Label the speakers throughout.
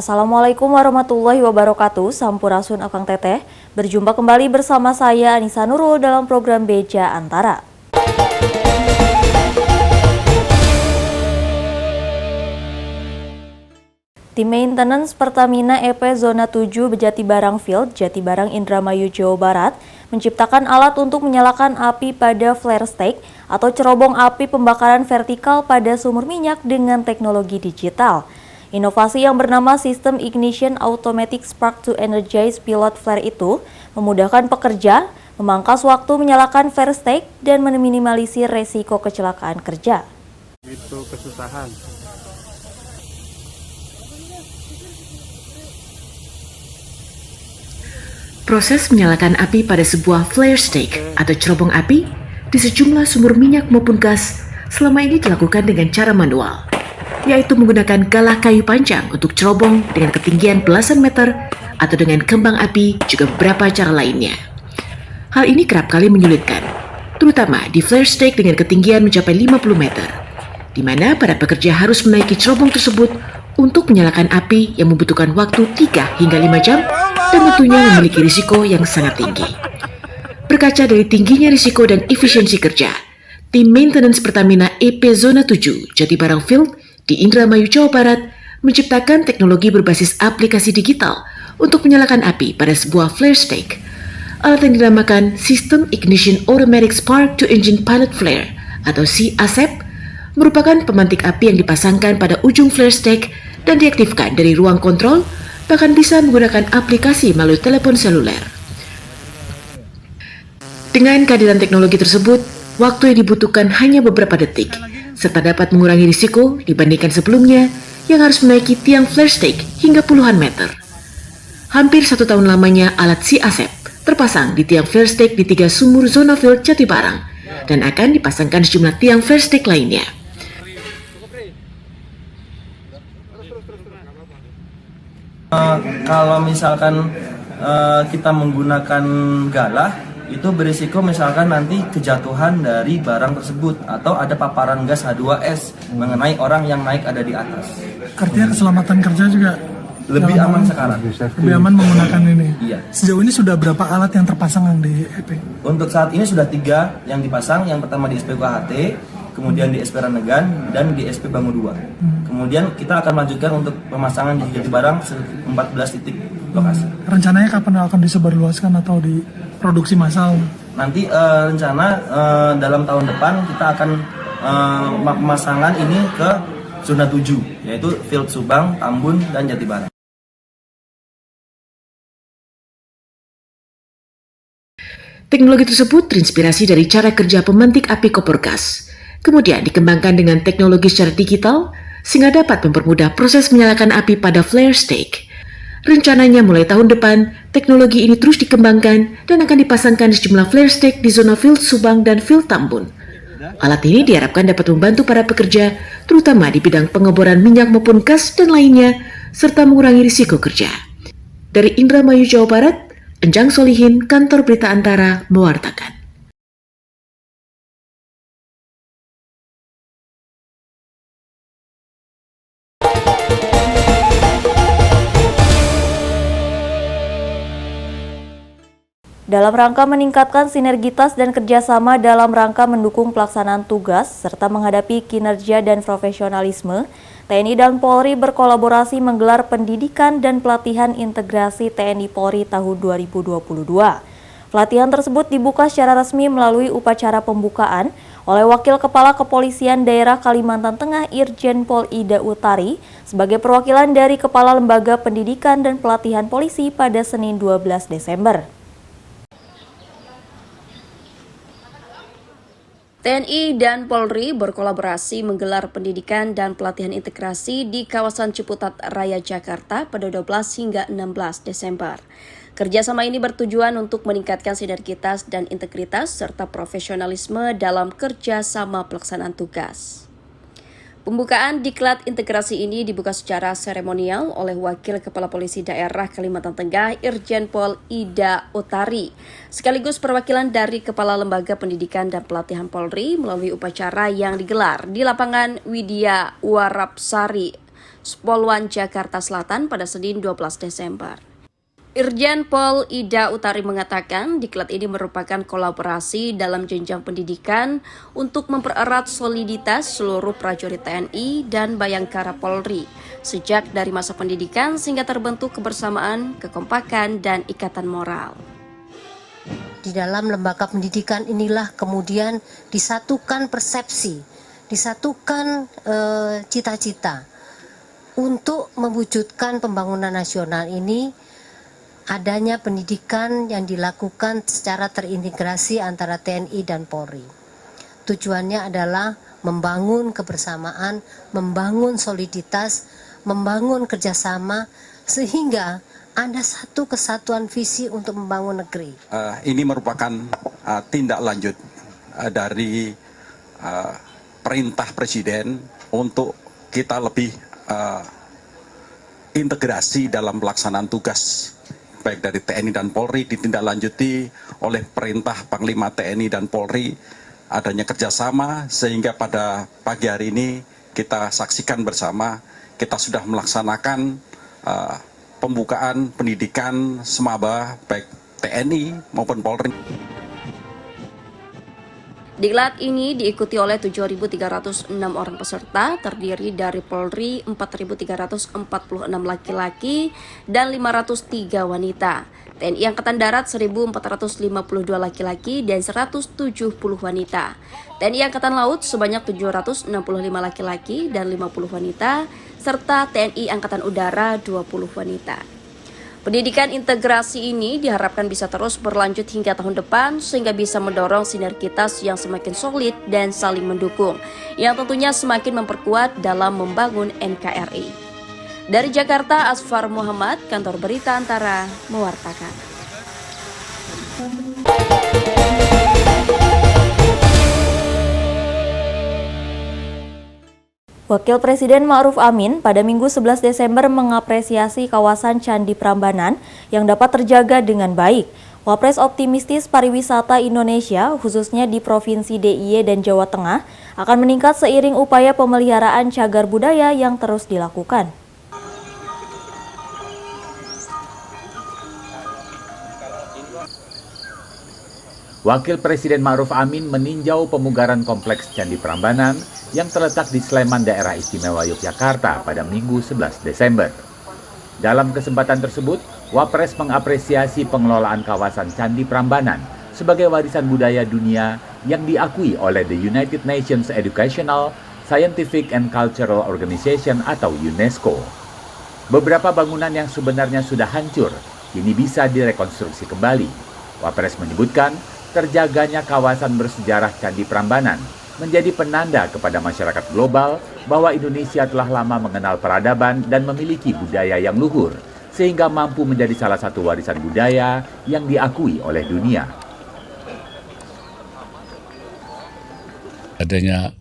Speaker 1: Assalamualaikum warahmatullahi wabarakatuh. Sampurasun Akang Teteh. Berjumpa kembali bersama saya Anissa Nurul dalam program Beja Antara. Tim Maintenance Pertamina EP Zona 7 Jatibarang Field, Jatibarang Indramayu, Jawa Barat, menciptakan alat untuk menyalakan api pada flare stick atau cerobong api pembakaran vertikal pada sumur minyak dengan teknologi digital. Inovasi yang bernama System Ignition Automatic Spark to Energize Pilot Flare itu memudahkan pekerja, memangkas waktu menyalakan flare stick, dan meminimalisir resiko kecelakaan kerja.
Speaker 2: Itu kesusahan.
Speaker 3: Proses menyalakan api pada sebuah flare stick atau cerobong api di sejumlah sumur minyak maupun gas selama ini dilakukan dengan cara manual, yaitu menggunakan galah kayu panjang untuk cerobong dengan ketinggian belasan meter atau dengan kembang api, juga beberapa cara lainnya. Hal ini kerap kali menyulitkan, terutama di flare stick dengan ketinggian mencapai 50 meter, di mana para pekerja harus menaiki cerobong tersebut untuk menyalakan api yang membutuhkan waktu 3 hingga 5 jam dan tentunya memiliki risiko yang sangat tinggi. Berkaca dari tingginya risiko dan efisiensi kerja, Tim Maintenance Pertamina EP Zona 7 Jatibarang Field di Indramayu, Jawa Barat menciptakan teknologi berbasis aplikasi digital untuk menyalakan api pada sebuah flare stick. Alat yang dinamakan System Ignition Automatic Spark to Engine Pilot Flare atau SIASEP merupakan pemantik api yang dipasangkan pada ujung flare stick dan diaktifkan dari ruang kontrol, bahkan bisa menggunakan aplikasi melalui telepon seluler. Dengan kehadiran teknologi tersebut, waktu yang dibutuhkan hanya beberapa detik, serta dapat mengurangi risiko dibandingkan sebelumnya yang harus menaiki tiang flare stick hingga puluhan meter. Hampir 1 tahun lamanya alat SIASEP terpasang di tiang flare stick di 3 sumur zona field Jatibarang dan akan dipasangkan sejumlah tiang flare stick lainnya.
Speaker 4: Kalau misalkan kita menggunakan galah, itu berisiko misalkan nanti kejatuhan dari barang tersebut atau ada paparan gas H2S mengenai orang yang naik ada di atas.
Speaker 5: Artinya keselamatan kerja juga
Speaker 4: Lebih aman sekarang.
Speaker 5: lebih aman menggunakan ini.
Speaker 4: Iya.
Speaker 5: Sejauh ini sudah berapa alat yang terpasang di EP?
Speaker 4: Untuk saat ini sudah 3 yang dipasang. Yang pertama di SP KHT, kemudian di SP Ranegan, dan di SP Bangu 2. Kemudian kita akan melanjutkan untuk pemasangan di Jatibarang 14 titik lokasi.
Speaker 5: Rencananya kapan akan disebarluaskan atau diproduksi massal?
Speaker 4: Nanti rencana dalam tahun depan kita akan pemasangan ini ke zona 7, yaitu Field Subang, Tambun, dan Jatibarang.
Speaker 3: Teknologi tersebut terinspirasi dari cara kerja pemantik api kompor gas, kemudian dikembangkan dengan teknologi secara digital sehingga dapat mempermudah proses menyalakan api pada flare stick. Rencananya mulai tahun depan, teknologi ini terus dikembangkan dan akan dipasangkan di sejumlah flare stick di zona Field Subang dan Field Tambun. Alat ini diharapkan dapat membantu para pekerja, terutama di bidang pengeboran minyak maupun gas dan lainnya, serta mengurangi risiko kerja. Dari Indramayu, Jawa Barat, Enjang Solihin, Kantor Berita Antara, mewartakan.
Speaker 1: Dalam rangka meningkatkan sinergitas dan kerjasama dalam rangka mendukung pelaksanaan tugas serta menghadapi kinerja dan profesionalisme, TNI dan Polri berkolaborasi menggelar pendidikan dan pelatihan integrasi TNI Polri tahun 2022. Pelatihan tersebut dibuka secara resmi melalui upacara pembukaan oleh Wakil Kepala Kepolisian Daerah Kalimantan Tengah Irjen Pol Ida Utari sebagai perwakilan dari Kepala Lembaga Pendidikan dan Pelatihan Polisi pada Senin 12 Desember.
Speaker 6: TNI dan Polri berkolaborasi menggelar pendidikan dan pelatihan integrasi di kawasan Ciputat Raya, Jakarta pada 12 hingga 16 Desember. Kerjasama ini bertujuan untuk meningkatkan sinergitas dan integritas serta profesionalisme dalam kerjasama pelaksanaan tugas. Pembukaan diklat integrasi ini dibuka secara seremonial oleh Wakil Kepala Polisi Daerah Kalimantan Tengah Irjen Pol Ida Utari, sekaligus perwakilan dari Kepala Lembaga Pendidikan dan Pelatihan Polri melalui upacara yang digelar di lapangan Widya Warapsari, Spolwan, Jakarta Selatan pada Senin 12 Desember. Irjen Pol Ida Utari mengatakan diklat ini merupakan kolaborasi dalam jenjang pendidikan untuk mempererat soliditas seluruh prajurit TNI dan Bayangkara Polri sejak dari masa pendidikan sehingga terbentuk kebersamaan, kekompakan, dan ikatan moral.
Speaker 7: Di dalam lembaga pendidikan inilah kemudian disatukan persepsi, disatukan cita-cita untuk mewujudkan pembangunan nasional ini. Adanya pendidikan yang dilakukan secara terintegrasi antara TNI dan Polri. Tujuannya adalah membangun kebersamaan, membangun soliditas, membangun kerjasama, sehingga ada satu kesatuan visi untuk membangun negeri.
Speaker 8: Ini merupakan tindak lanjut dari perintah Presiden untuk kita lebih integrasi dalam pelaksanaan tugas baik dari TNI dan Polri, ditindaklanjuti oleh perintah Panglima TNI dan Polri adanya kerjasama sehingga pada pagi hari ini kita saksikan bersama kita sudah melaksanakan pembukaan pendidikan semaba baik TNI maupun Polri.
Speaker 6: Diklat ini diikuti oleh 7.306 orang peserta, terdiri dari Polri 4.346 laki-laki dan 503 wanita, TNI Angkatan Darat 1.452 laki-laki dan 170 wanita, TNI Angkatan Laut sebanyak 765 laki-laki dan 50 wanita, serta TNI Angkatan Udara 20 wanita. Pendidikan integrasi ini diharapkan bisa terus berlanjut hingga tahun depan sehingga bisa mendorong sinergitas yang semakin solid dan saling mendukung, yang tentunya semakin memperkuat dalam membangun NKRI. Dari Jakarta, Asfar Muhammad, Kantor Berita Antara, mewartakan.
Speaker 1: Wakil Presiden Ma'ruf Amin pada Minggu 11 Desember mengapresiasi kawasan Candi Prambanan yang dapat terjaga dengan baik. Wapres optimistis pariwisata Indonesia, khususnya di Provinsi DIY dan Jawa Tengah, akan meningkat seiring upaya pemeliharaan cagar budaya yang terus dilakukan.
Speaker 9: Wakil Presiden Ma'ruf Amin meninjau pemugaran kompleks Candi Prambanan yang terletak di Sleman, Daerah Istimewa Yogyakarta pada Minggu 11 Desember. Dalam kesempatan tersebut, Wapres mengapresiasi pengelolaan kawasan Candi Prambanan sebagai warisan budaya dunia yang diakui oleh the United Nations Educational, Scientific and Cultural Organization atau UNESCO. Beberapa bangunan yang sebenarnya sudah hancur kini bisa direkonstruksi kembali. Wapres menyebutkan terjaganya kawasan bersejarah Candi Prambanan menjadi penanda kepada masyarakat global bahwa Indonesia telah lama mengenal peradaban dan memiliki budaya yang luhur, sehingga mampu menjadi salah satu warisan budaya yang diakui oleh dunia.
Speaker 10: Adanya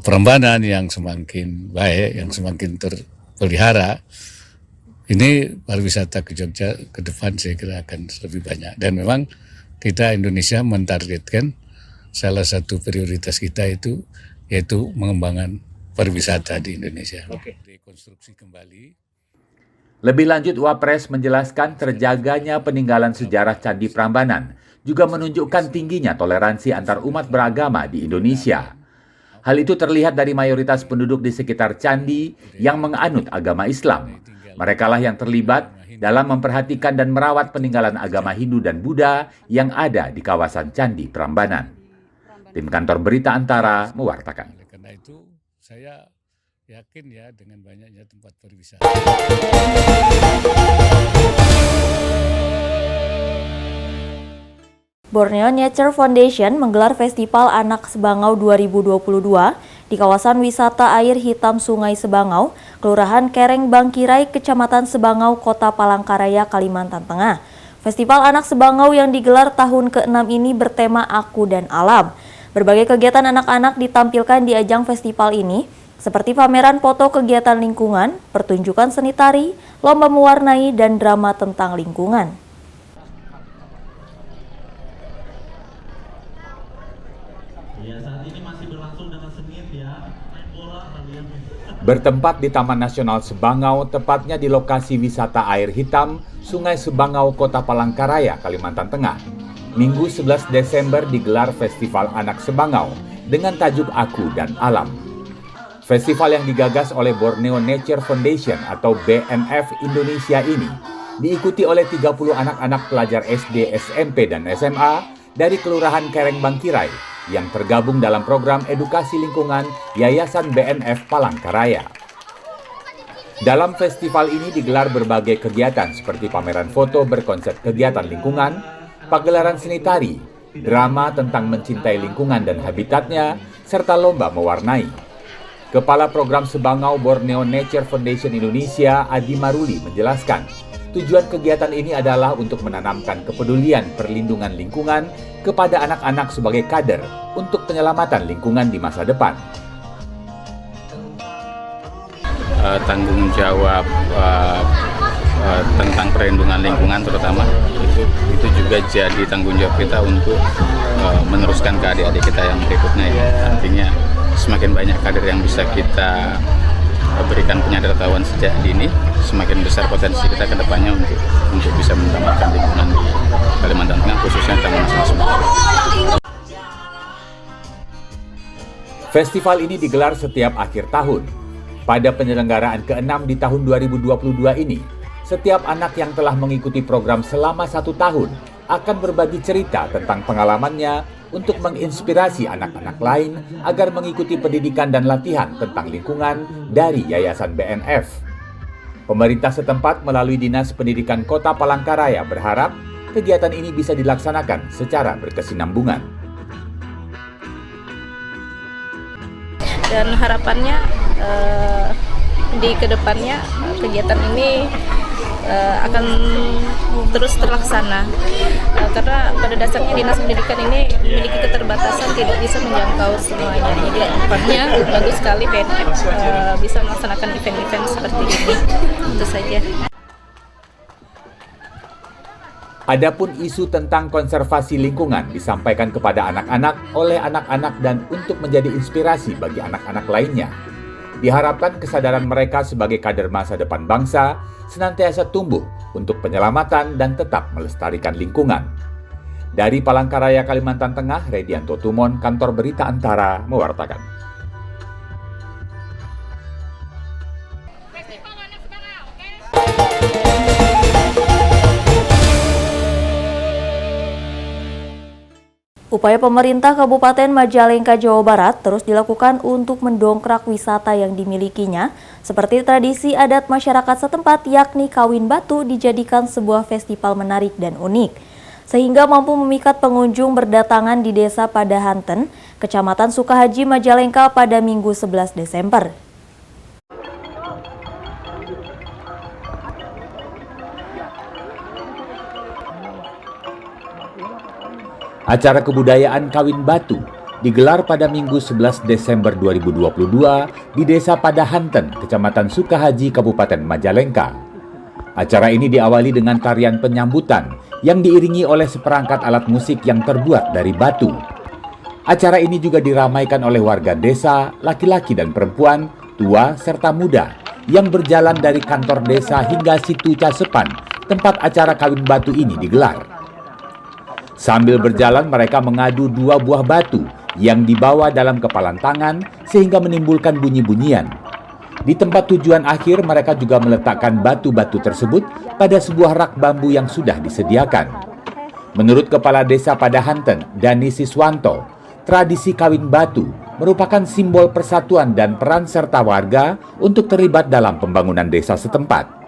Speaker 10: Prambanan yang semakin baik, yang semakin terpelihara, ini pariwisata ke Jogja ke depan saya kira akan lebih banyak. Dan memang kita Indonesia mentargetkan salah satu prioritas kita itu yaitu mengembangkan pariwisata di Indonesia. Rekonstruksi kembali.
Speaker 9: Lebih lanjut, Wapres menjelaskan terjaganya peninggalan sejarah Candi Prambanan juga menunjukkan tingginya toleransi antar umat beragama di Indonesia. Hal itu terlihat dari mayoritas penduduk di sekitar candi yang menganut agama Islam. Merekalah yang terlibat dalam memperhatikan dan merawat peninggalan agama Hindu dan Buddha yang ada di kawasan Candi Prambanan. Tim Kantor Berita Antara mewartakan.
Speaker 10: Karena itu saya yakin ya dengan banyaknya tempat pariwisata.
Speaker 1: Borneo Nature Foundation menggelar Festival Anak Sebangau 2022 di kawasan wisata air hitam Sungai Sebangau, Kelurahan Kereng Bangkirai, Kecamatan Sebangau, Kota Palangkaraya, Kalimantan Tengah. Festival Anak Sebangau yang digelar tahun ke-6 ini bertema Aku dan Alam. Berbagai kegiatan anak-anak ditampilkan di ajang festival ini, seperti pameran foto kegiatan lingkungan, pertunjukan seni tari, lomba mewarnai, dan drama tentang lingkungan.
Speaker 11: Ya, saat
Speaker 9: Bertempat di Taman Nasional Sebangau, tepatnya di lokasi wisata air hitam Sungai Sebangau, Kota Palangkaraya, Kalimantan Tengah. Minggu 11 Desember digelar Festival Anak Sebangau dengan tajuk Aku dan Alam. Festival yang digagas oleh Borneo Nature Foundation atau BNF Indonesia ini diikuti oleh 30 anak-anak pelajar SD, SMP, dan SMA dari Kelurahan Kereng Bangkirai yang tergabung dalam program edukasi lingkungan Yayasan BNF Palangkaraya. Dalam festival ini digelar berbagai kegiatan seperti pameran foto berkonsep kegiatan lingkungan, pagelaran seni tari, drama tentang mencintai lingkungan dan habitatnya, serta lomba mewarnai. Kepala Program Sebangau Borneo Nature Foundation Indonesia, Adi Maruli, menjelaskan, tujuan kegiatan ini adalah untuk menanamkan kepedulian perlindungan lingkungan kepada anak-anak sebagai kader untuk penyelamatan lingkungan di masa depan.
Speaker 2: Tanggung jawab tentang perlindungan lingkungan terutama itu juga jadi tanggung jawab kita untuk meneruskan ke adik-adik kita yang berikutnya ya. Artinya semakin banyak kader yang bisa kita berikan penyadaraan sejak dini, semakin besar potensi kita ke depannya untuk bisa menyelamatkan lingkungan di Kalimantan Tengah, khususnya Taman Nasional Sebangau.
Speaker 9: Festival ini digelar setiap akhir tahun. Pada penyelenggaraan ke-6 di tahun 2022 ini, setiap anak yang telah mengikuti program selama 1 tahun akan berbagi cerita tentang pengalamannya untuk menginspirasi anak-anak lain agar mengikuti pendidikan dan latihan tentang lingkungan dari Yayasan BNF. Pemerintah setempat melalui Dinas Pendidikan Kota Palangkaraya berharap kegiatan ini bisa dilaksanakan secara berkesinambungan.
Speaker 11: Dan harapannya di kedepannya kegiatan ini akan terus terlaksana karena pada dasarnya Dinas Pendidikan ini memiliki keterbatasan, tidak bisa menjangkau semuanya. Jadi harapannya bagus sekali BNF bisa melaksanakan event-event seperti ini. Itu saja.
Speaker 9: Adapun isu tentang konservasi lingkungan disampaikan kepada anak-anak oleh anak-anak dan untuk menjadi inspirasi bagi anak-anak lainnya. Diharapkan kesadaran mereka sebagai kader masa depan bangsa senantiasa tumbuh untuk penyelamatan dan tetap melestarikan lingkungan. Dari Palangkaraya, Kalimantan Tengah, Redianto Tumon, Kantor Berita Antara, mewartakan.
Speaker 1: Upaya pemerintah Kabupaten Majalengka, Jawa Barat terus dilakukan untuk mendongkrak wisata yang dimilikinya, seperti tradisi adat masyarakat setempat yakni kawin batu dijadikan sebuah festival menarik dan unik, sehingga mampu memikat pengunjung berdatangan di Desa Padahanten, Kecamatan Sukahaji, Majalengka pada Minggu 11 Desember.
Speaker 9: Acara kebudayaan kawin batu digelar pada Minggu 11 Desember 2022 di Desa Padahanten, Kecamatan Sukahaji, Kabupaten Majalengka. Acara ini diawali dengan tarian penyambutan yang diiringi oleh seperangkat alat musik yang terbuat dari batu. Acara ini juga diramaikan oleh warga desa, laki-laki dan perempuan, tua serta muda, yang berjalan dari kantor desa hingga situ Casepan, tempat acara kawin batu ini digelar. Sambil berjalan mereka mengadu 2 buah batu yang dibawa dalam kepalan tangan sehingga menimbulkan bunyi-bunyian. Di tempat tujuan akhir mereka juga meletakkan batu-batu tersebut pada sebuah rak bambu yang sudah disediakan. Menurut Kepala Desa Padahanten, Dani Siswanto, tradisi kawin batu merupakan simbol persatuan dan peran serta warga untuk terlibat dalam pembangunan desa setempat.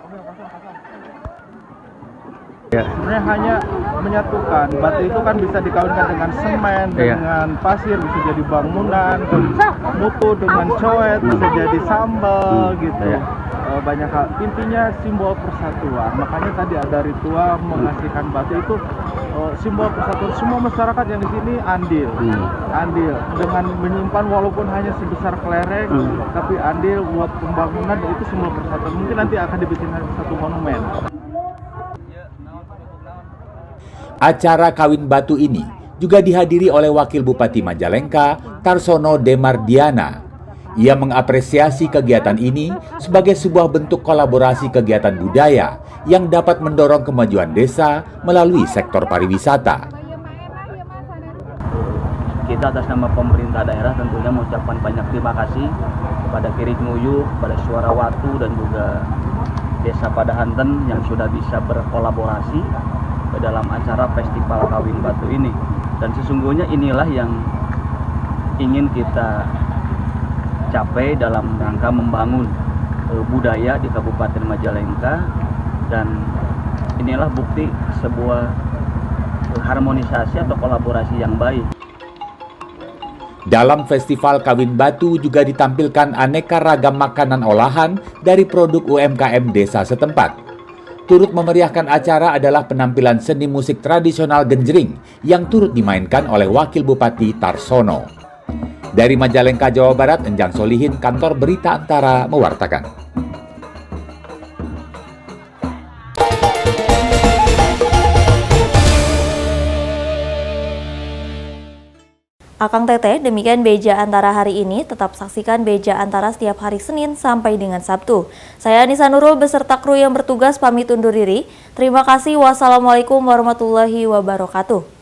Speaker 2: Ya, sebenarnya hanya menyatukan. Batu itu kan bisa dikawinkan dengan semen, dengan pasir, bisa jadi bangunan, mutu dengan coet, bisa jadi sambal gitu. Banyak hal. Intinya simbol persatuan. Makanya tadi ada ritual mengasihkan batu itu simbol persatuan. Semua masyarakat yang di sini andil dengan menyimpan walaupun hanya sebesar kelereng, tapi andil buat pembangunan itu simbol persatuan. Mungkin nanti akan dibikin satu monumen.
Speaker 9: Acara kawin batu ini juga dihadiri oleh Wakil Bupati Majalengka, Tarsono Demardiana. Ia mengapresiasi kegiatan ini sebagai sebuah bentuk kolaborasi kegiatan budaya yang dapat mendorong kemajuan desa melalui sektor pariwisata.
Speaker 12: Kita atas nama pemerintah daerah tentunya mengucapkan banyak terima kasih kepada Kirik-Nguyuh, kepada Suara Watu, dan juga Desa Padahanten yang sudah bisa berkolaborasi dalam acara Festival Kawin Batu ini. Dan sesungguhnya inilah yang ingin kita capai dalam rangka membangun budaya di Kabupaten Majalengka, dan inilah bukti sebuah harmonisasi atau kolaborasi yang baik.
Speaker 9: Dalam Festival Kawin Batu juga ditampilkan aneka ragam makanan olahan dari produk UMKM desa setempat. Turut memeriahkan acara adalah penampilan seni musik tradisional Genjring yang turut dimainkan oleh Wakil Bupati Tarsono. Dari Majalengka, Jawa Barat, Enjang Solihin, Kantor Berita Antara mewartakan.
Speaker 1: Akang Teteh, demikian Beja Antara hari ini. Tetap saksikan Beja Antara setiap hari Senin sampai dengan Sabtu. Saya Anissa Nurul beserta kru yang bertugas pamit undur diri. Terima kasih. Wassalamualaikum warahmatullahi wabarakatuh.